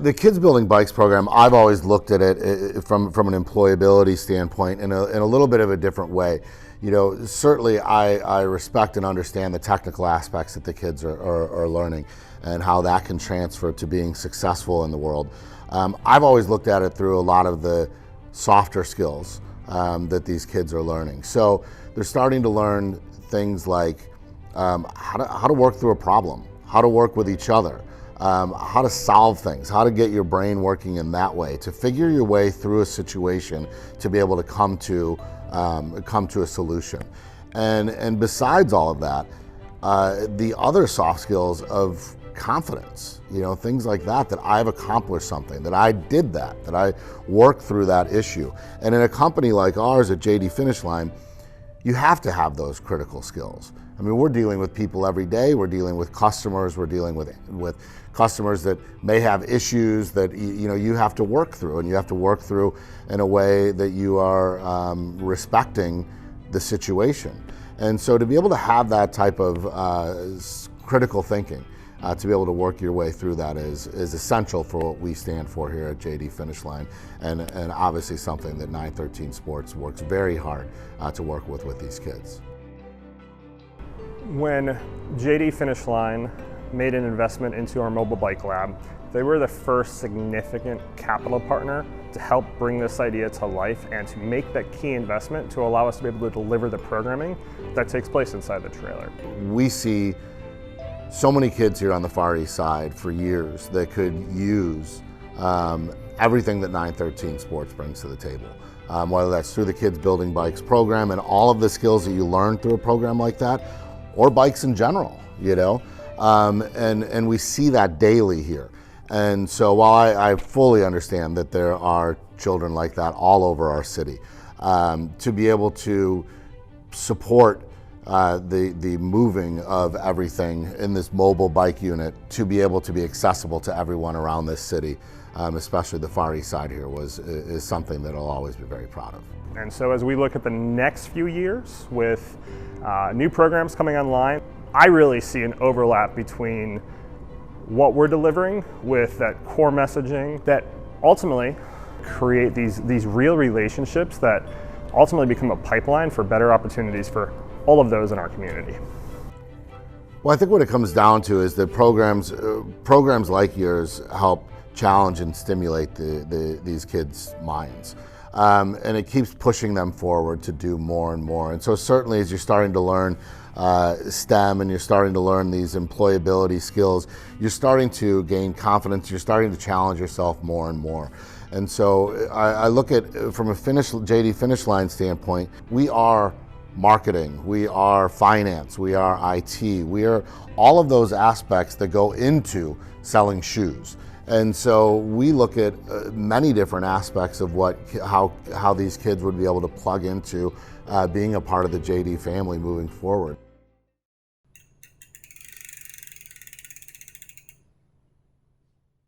The Kids Building Bikes program, I've always looked at it from an employability standpoint in a little bit of a different way. You know, certainly I respect and understand the technical aspects that the kids are learning and how that can transfer to being successful in the world. I've always looked at it through a lot of the softer skills that these kids are learning. So they're starting to learn things like how to work through a problem, how to work with each other, how to solve things, how to get your brain working in that way, to figure your way through a situation to be able to come to a solution. And besides all of that, the other soft skills of confidence, you know, things like that I've accomplished something, that I did that I worked through that issue. And in a company like ours at JD Finish Line, you have to have those critical skills. I mean, we're dealing with people every day. We're dealing with customers. We're dealing with customers that may have issues that you have to work through, and you have to work through in a way that you are respecting the situation. And so to be able to have that type of critical thinking, to be able to work your way through that is essential for what we stand for here at JD Finish Line, and obviously something that 913sports works very hard to work with these kids. When JD Finish Line made an investment into our mobile bike lab, they were the first significant capital partner to help bring this idea to life and to make that key investment to allow us to be able to deliver the programming that takes place inside the trailer. We see so many kids here on the Far East Side for years that could use everything that 913sports brings to the table. Whether that's through the Kids Building Bikes program and all of the skills that you learn through a program like that, or bikes in general, you know, and we see that daily here. And so while I fully understand that there are children like that all over our city, to be able to support the moving of everything in this mobile bike unit to be able to be accessible to everyone around this city, especially the Far East Side here, is something that I'll always be very proud of. And so as we look at the next few years with new programs coming online, I really see an overlap between what we're delivering with that core messaging that ultimately create these real relationships that ultimately become a pipeline for better opportunities for all of those in our community. Well, I think what it comes down to is that programs like yours help challenge and stimulate these kids' minds. And it keeps pushing them forward to do more and more. And so certainly as you're starting to learn STEM and you're starting to learn these employability skills, you're starting to gain confidence, you're starting to challenge yourself more and more. And so I look at, from a JD Finish Line standpoint, we are marketing, we are finance, we are IT, we are all of those aspects that go into selling shoes. And so we look at many different aspects of how these kids would be able to plug into being a part of the JD family moving forward.